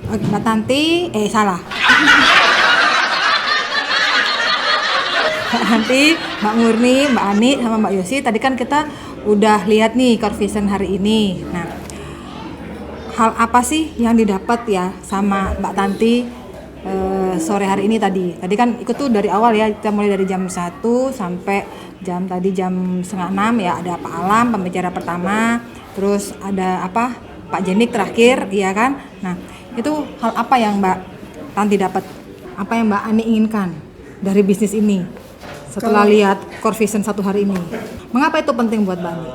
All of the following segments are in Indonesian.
Mbak Tanti, salah. Mbak Tanti, Mbak Murni, Mbak Ani, sama Mbak Yosi. Tadi kan kita udah lihat nih core vision hari ini. Nah, hal apa sih yang didapat ya sama Mbak Tanti sore hari ini tadi? Tadi kan ikut tuh dari awal ya, kita mulai dari jam 1 sampai jam 5:30 ya. Ada Pak Alam, pembicara pertama, terus ada Pak Jenik terakhir, iya kan? Nah, itu hal apa yang Mbak Tanti dapat? Apa yang Mbak Ani inginkan dari bisnis ini setelah lihat core vision 1 hari ini? Mengapa itu penting buat Mbak Ani?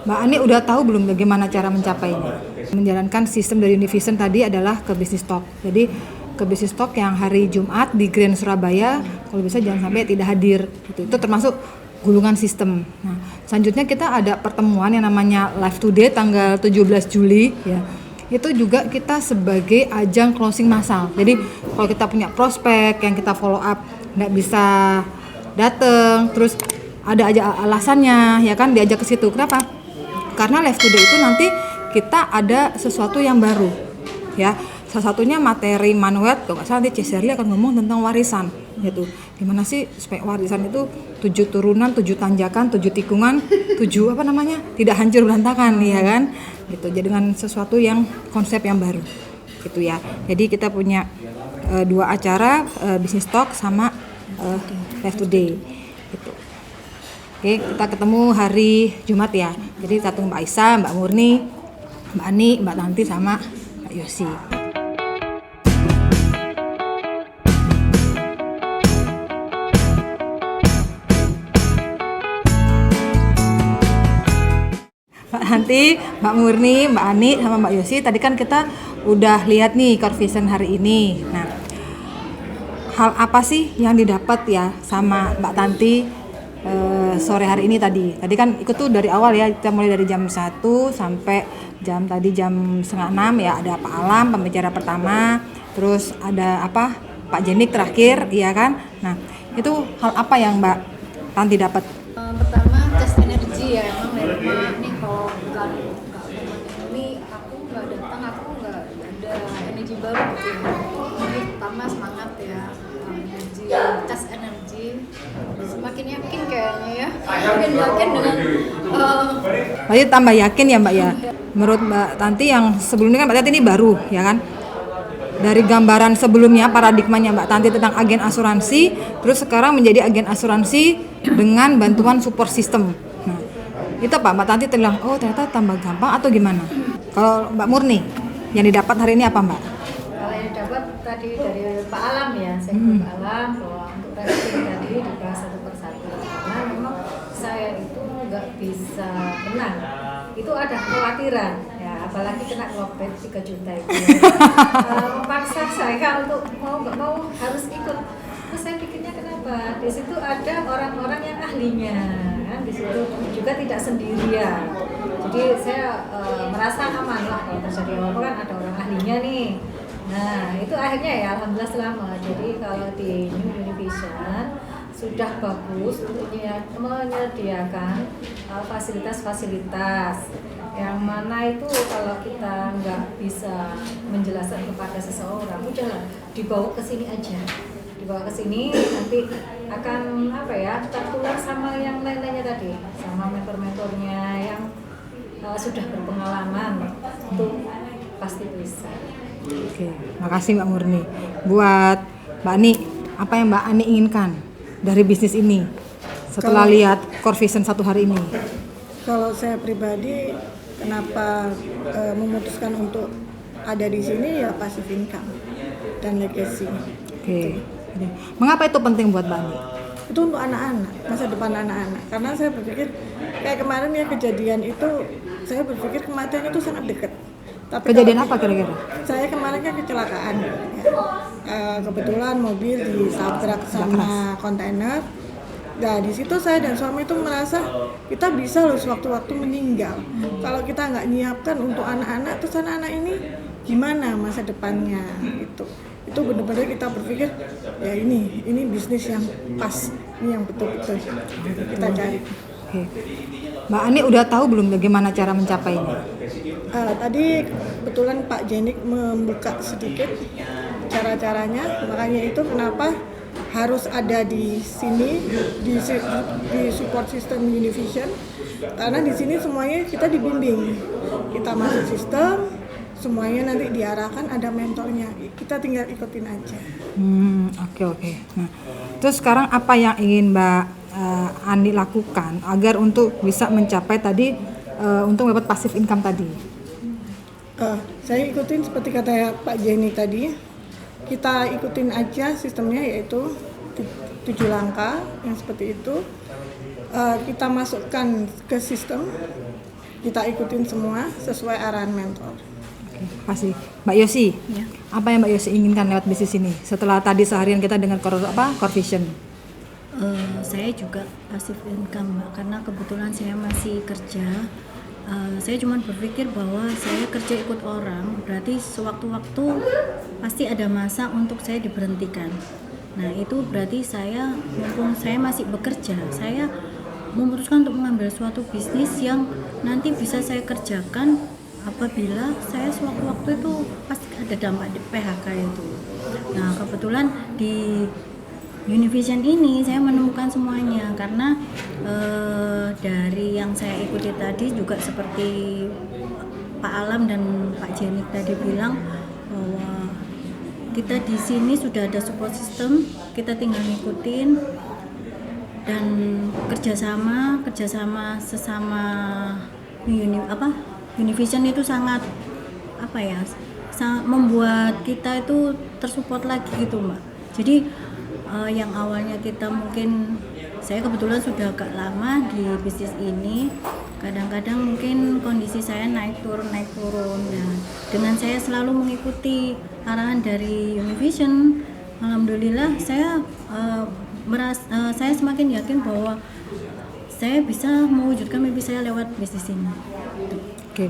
Mbak Ani udah tahu belum bagaimana cara mencapainya? Menjalankan sistem dari Univision tadi adalah ke bisnis talk. Jadi ke bisnis talk yang hari Jumat di Grand Surabaya, kalau bisa jangan sampai tidak hadir. Itu termasuk gulungan sistem. Nah, selanjutnya kita ada pertemuan yang namanya Live Today tanggal 17 Juli ya. Itu juga kita sebagai ajang closing massal. Jadi kalau kita punya prospek yang kita follow up nggak bisa datang, terus ada aja alasannya ya kan, diajak ke situ. Kenapa? Karena Live Today itu nanti kita ada sesuatu yang baru ya. Salah satunya materi Manuet, kalau nggak salah nanti Shirley akan ngomong tentang warisan gitu. Gimana sih supaya warisan itu 7 turunan, 7 tanjakan, 7 tikungan, 7 tidak hancur berantakan ya kan gitu. Jadi dengan sesuatu yang konsep yang baru gitu ya. Jadi kita punya 2 acara, Business Talk sama Live Today gitu. Oke, kita ketemu hari Jumat ya. Jadi satu Mbak Aisyah, Mbak Murni, Mbak Ani, Mbak Tanti sama Mbak Yosi. Mbak Tanti, Mbak Murni, Mbak Ani, sama Mbak Yosi. Tadi kan kita udah lihat nih core vision hari ini. Nah, hal apa sih yang didapat ya sama Mbak Tanti sore hari ini tadi? Tadi kan ikut tuh dari awal ya, kita mulai dari jam 1 sampai jam 5:30 ya. Ada Pak Alam, pembicara pertama, terus ada Pak Jenik terakhir, iya kan? Nah, itu hal apa yang Mbak Tanti dapat? Pertama tes energi ya, emang dari ini kalau bukan ini aku nggak datang, aku nggak ada energi baru gitu. Jadi pertama semangat ya, energi, tes energi, semakin yakin kayaknya ya, makin yakin dengan Berarti tambah yakin ya Mbak ya. Menurut Mbak Tanti yang sebelumnya kan Mbak Tanti ini baru ya kan. Dari gambaran sebelumnya paradigmanya Mbak Tanti tentang agen asuransi, terus sekarang menjadi agen asuransi dengan bantuan support system. Nah, itu apa Mbak Tanti bilang, oh ternyata tambah gampang atau gimana? Kalau Mbak Murni, yang didapat hari ini apa Mbak? Kalau yang dapat tadi dari Pak Alam ya, saya ke Pak Alam bahwa untuk testing tadi dibahas satu persatu. Karena memang saya itu nggak bisa menang. Itu ada kekhawatiran ya, apalagi kena lobet 3 juta itu ya. Memaksa saya untuk mau nggak mau harus ikut. Terus saya pikirnya kenapa? Di situ ada orang-orang yang ahlinya kan, di situ juga tidak sendirian. Jadi saya merasa aman lah kalau terjadi apa-apa kan ada orang ahlinya nih. Nah itu akhirnya ya alhamdulillah selamat. Jadi kalau di New Univision sudah bagus untuk menyediakan fasilitas-fasilitas yang mana itu kalau kita nggak bisa menjelaskan kepada seseorang, udahlah dibawa ke sini aja, dibawa ke sini nanti akan tertular sama yang lain-lainnya tadi, sama mentor-mentornya yang sudah berpengalaman, itu pasti bisa. Oke, makasih Mbak Murni. Buat Mbak Ani, apa yang Mbak Ani inginkan dari bisnis ini setelah lihat core vision 1 hari ini? Kalau saya pribadi, kenapa memutuskan untuk ada di sini ya passive income dan legacy. Oke. Mengapa itu penting buat Mbak Ani? Itu untuk anak-anak, masa depan anak-anak. Karena saya berpikir kayak kemarin ya kejadian itu, saya berpikir kematian itu sangat dekat. Tapi Kejadian apa kira-kira? Saya kemarin kan kecelakaan. Ya. Kebetulan mobil ditabrak sama kontainer. Nah di situ saya dan suami itu merasa kita bisa loh sewaktu-waktu meninggal. Kalau kita nggak nyiapkan untuk anak-anak, terus anak-anak ini gimana masa depannya itu benar-benar kita berpikir ya ini bisnis yang pas, ini yang betul-betul kita cari. Oke. Mbak Ani udah tahu belum bagaimana cara mencapainya? Tadi kebetulan Pak Jenik membuka sedikit cara-caranya, makanya itu kenapa harus ada di sini di support system Univision, karena di sini semuanya kita dibimbing, kita masuk sistem, semuanya nanti diarahkan, ada mentornya, kita tinggal ikutin aja. Oke. Nah, terus sekarang apa yang ingin Mbak Ani lakukan agar untuk bisa mencapai tadi untuk dapat passive income tadi? Saya ikutin seperti kata Pak Jenny tadi, kita ikutin aja sistemnya, yaitu 7 langkah yang seperti itu. Kita masukkan ke sistem, kita ikutin semua sesuai arahan mentor. Kasih Mbak Yosi, Ya. apa yang Mbak Yosi inginkan lewat bisnis ini setelah tadi seharian kita dengan core vision? Saya juga passive income, Mbak, karena kebetulan saya masih kerja. Saya cuma berpikir bahwa saya kerja ikut orang, berarti sewaktu-waktu pasti ada masa untuk saya diberhentikan. Nah, itu berarti mumpung saya masih bekerja, saya memutuskan untuk mengambil suatu bisnis yang nanti bisa saya kerjakan apabila saya sewaktu-waktu itu pasti ada dampak di PHK itu. Nah, kebetulan di Univision ini saya menemukan semuanya, karena dari yang saya ikuti tadi juga seperti Pak Alam dan Pak Jenik tadi bilang bahwa kita di sini sudah ada support system, kita tinggal ngikutin dan kerjasama sesama Univision itu sangat sangat membuat kita itu tersupport lagi gitu, Mbak. Jadi yang awalnya kita mungkin, saya kebetulan sudah agak lama di bisnis ini, kadang-kadang mungkin kondisi saya naik turun. Nah, dengan saya selalu mengikuti arahan dari Univision, alhamdulillah saya saya semakin yakin bahwa saya bisa mewujudkan mimpi saya lewat bisnis ini. Oke,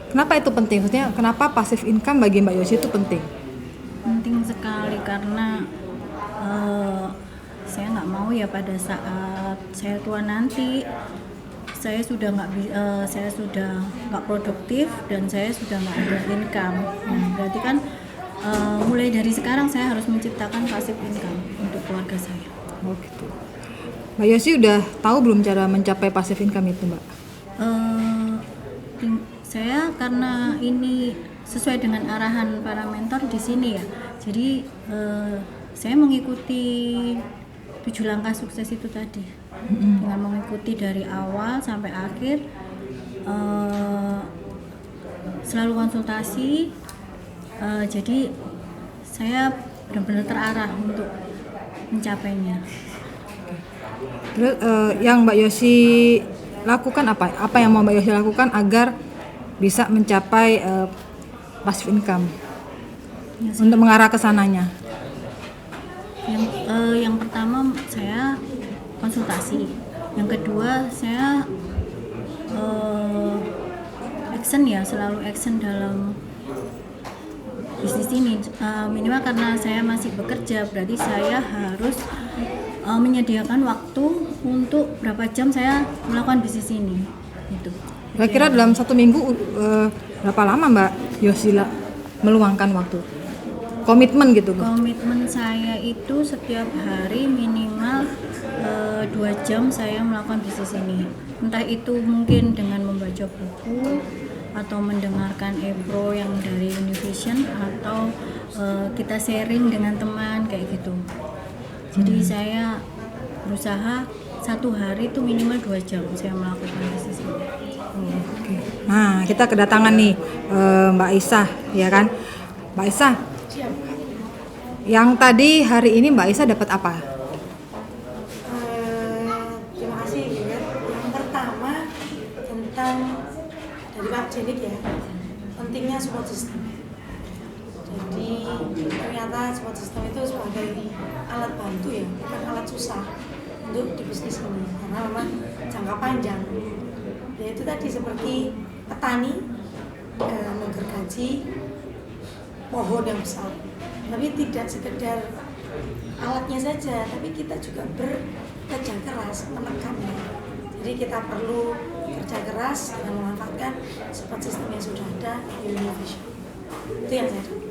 kenapa itu penting? Maksudnya kenapa passive income bagi Mbak Yosi itu penting? Penting sekali karena saya nggak mau ya pada saat saya tua nanti saya sudah nggak produktif dan saya sudah nggak ada income. Nah, berarti kan mulai dari sekarang saya harus menciptakan passive income untuk keluarga saya. Oh gitu. Mbak Yosi udah tahu belum cara mencapai passive income itu, Mbak? Saya karena ini sesuai dengan arahan para mentor di sini ya, jadi saya mengikuti 7 langkah sukses itu tadi, dengan mengikuti dari awal sampai akhir, selalu konsultasi, jadi saya benar-benar terarah untuk mencapainya. Terus yang Mbak Yosi lakukan apa? Apa yang mau Mbak Yosi lakukan agar bisa mencapai passive income untuk mengarah ke sananya? Yang pertama saya konsultasi, yang kedua saya selalu action dalam bisnis ini, minimal karena saya masih bekerja, berarti saya harus menyediakan waktu untuk berapa jam saya melakukan bisnis ini gitu. Kira-kira dalam 1 minggu berapa lama Mbak Yosi meluangkan waktu? Komitmen gitu, Mbak? Komitmen saya itu setiap hari minimal 2 jam saya melakukan bisnis ini. Entah itu mungkin dengan membaca buku atau mendengarkan e-pro yang dari Univision, atau kita sharing dengan teman kayak gitu. Jadi saya berusaha 1 hari itu minimal 2 jam saya melakukan bisnis ini. Oke. Nah, kita kedatangan nih Mbak Isah, ya kan? Mbak Isah, yang tadi hari ini Mbak Isah dapat apa? Terima kasih ya. Yang pertama tentang dari Pak Jenik ya, pentingnya support system. Jadi ternyata support system itu sebagai alat bantu ya, bukan alat susah untuk di bisnis ini, karena memang jangka panjang. Ya itu tadi seperti petani menggergaji pohon yang besar, tapi tidak sekedar alatnya saja, tapi kita juga bekerja keras menekannya. Jadi kita perlu kerja keras dengan memanfaatkan support system yang sudah ada di Univision. Itu yang saya dapat.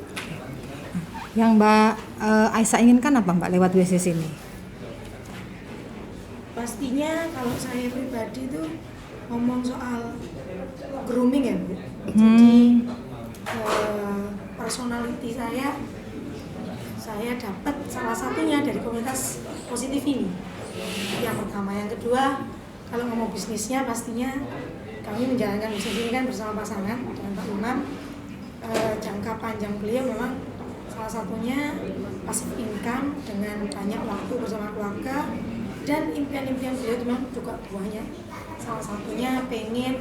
Yang Mbak Aisyah inginkan apa Mbak lewat bisnis ini? Pastinya kalau saya pribadi itu ngomong soal grooming ya Bu. Jadi personality saya dapat salah satunya dari komunitas positif ini. Yang pertama, yang kedua, kalau ngomong bisnisnya pastinya kami menjalankan bisnis ini kan bersama pasangan dengan Pak Imam. Jangka panjang beliau memang salah satunya passive income dengan banyak waktu bersama keluarga, dan impian-impian beliau memang juga banyak. Salah satunya pengen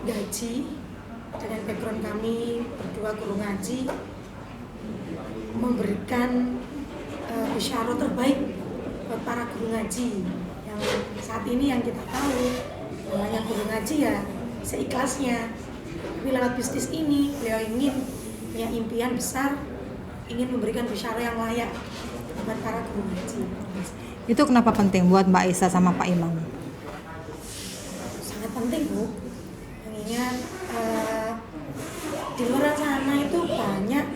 gaji dengan background kami berdua guru ngaji, memberikan bisyarah terbaik buat para guru ngaji yang saat ini yang kita tahu banyak guru ngaji ya seikhlasnya. Tapi lewat bisnis ini beliau ingin punya impian besar, ingin memberikan bisyarah yang layak buat para guru ngaji. Itu kenapa penting buat Mbak Aisyah sama Pak Imam? Sangat penting Bu, mengingat di luar sana itu banyak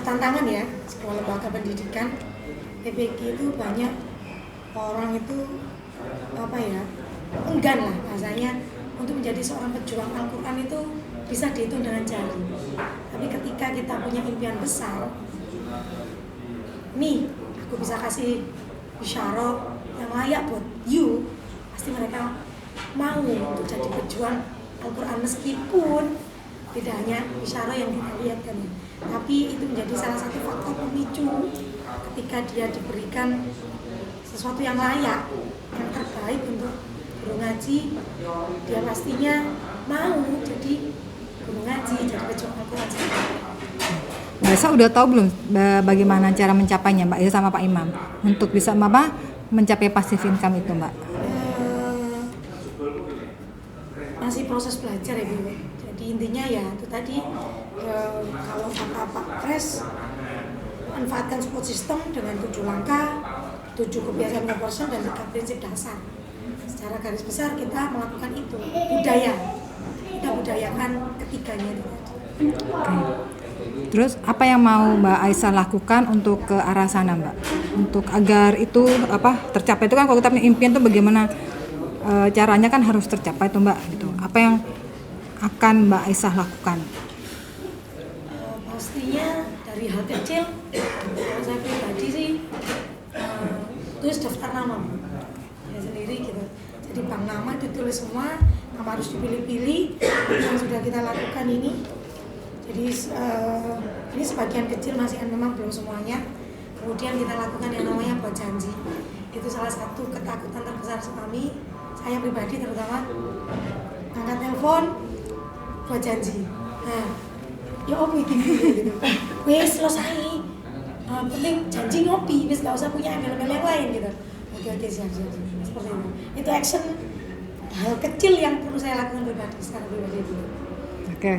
tantangan ya. Sekolah lembaga pendidikan PPG itu banyak orang itu enggan lah bahasanya untuk menjadi seorang pejuang Al-Quran itu bisa dihitung dengan jari. Tapi ketika kita punya impian besar, nih aku bisa kasih bisyarah yang layak buat you, pasti mereka mau untuk jadi pejuang Al-Quran, meskipun tidak hanya bisyarah yang kita lihat kan, tapi itu menjadi salah satu faktor pemicu ketika dia diberikan sesuatu yang layak, yang terbaik untuk guru ngaji, dia pastinya mau jadi guru ngaji, jadi pejuang Al-Quran. Mbak Aisyah udah tahu belum bagaimana cara mencapainya Mbak Aisyah sama Pak Imam untuk bisa mencapai passive income itu Mbak? Masih proses belajar ya Bu. Jadi intinya ya itu tadi, kalau kata Pak Kres, manfaatkan support system dengan 7 langkah, 7 kebiasaan conversion dan 3 prinsip dasar. Secara garis besar kita melakukan itu, kita budayakan ketiganya itu tadi. Oke. Terus apa yang mau Mbak Aisyah lakukan untuk ke arah sana Mbak? Untuk agar itu tercapai itu kan, kalau kita punya impian tuh bagaimana caranya kan harus tercapai tuh Mbak gitu. Apa yang akan Mbak Aisyah lakukan? Pastinya dari hal kecil. Kalau saya pribadi sih tulis daftar nama saya sendiri gitu. Jadi bank nama ditulis semua, nama harus dipilih-pilih yang sudah kita lakukan ini. Jadi ini sebagian kecil masih memang belum semuanya. Kemudian kita lakukan yang namanya buat janji. Itu salah satu ketakutan terbesar kami, saya pribadi terutama, angkat telepon buat janji. Nah, ya opi gitu. Wes selesai. Penting janji ngopi, wes gak usah punya embel-embel yang lain gitu. Oke siap. Seperti itu. Itu action hal kecil yang perlu saya lakukan pribadi secara pribadi itu. Oke,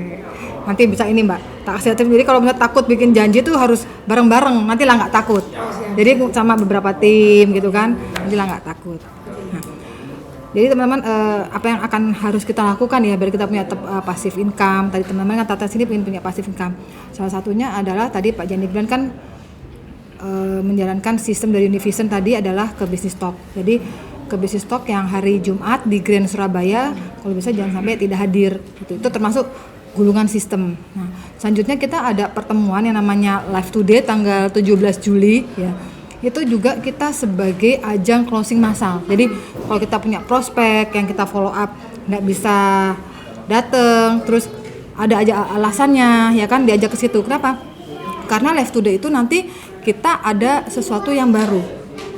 nanti bisa ini Mbak, tak kasih tips. Jadi kalau misalnya takut bikin janji tuh harus bareng-bareng, nanti lah nggak takut. Jadi sama beberapa tim gitu kan, nanti lah nggak takut. Nah, jadi teman-teman apa yang akan harus kita lakukan ya biar kita punya passive income. Tadi teman-teman kan Tata sini ingin punya passive income. Salah satunya adalah tadi Pak Jani bilang kan menjalankan sistem dari Univision tadi adalah ke bisnis stock. Jadi ke bisnis stock yang hari Jumat di Grand Surabaya, kalau bisa jangan sampai tidak hadir. Itu termasuk gulungan sistem. Nah, selanjutnya kita ada pertemuan yang namanya Live Today tanggal 17 Juli ya. Itu juga kita sebagai ajang closing massal. Jadi kalau kita punya prospek yang kita follow up nggak bisa datang, terus ada aja alasannya ya kan diajak ke situ. Kenapa? Karena Live Today itu nanti kita ada sesuatu yang baru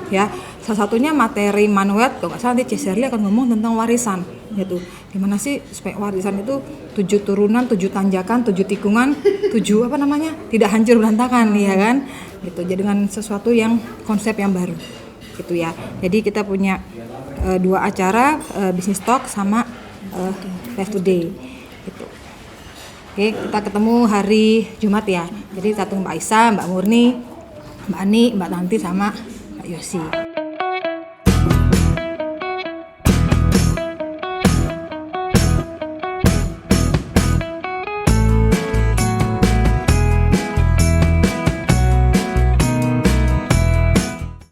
ya. Salah satunya materi Manuel, kalau nggak salah nanti Shirley akan ngomong tentang warisan gitu. Gimana sih supaya warisan itu 7 turunan, 7 tanjakan, 7 tikungan, 7 tidak hancur berantakan ya kan gitu. Jadi dengan sesuatu yang konsep yang baru gitu ya. Jadi kita punya 2 acara, bisnis talk sama Live Today gitu. Oke, kita ketemu hari Jumat ya. Jadi satu Mbak Aisyah, Mbak Murni, Mbak Ani, Mbak Tanti sama Mbak Yosi.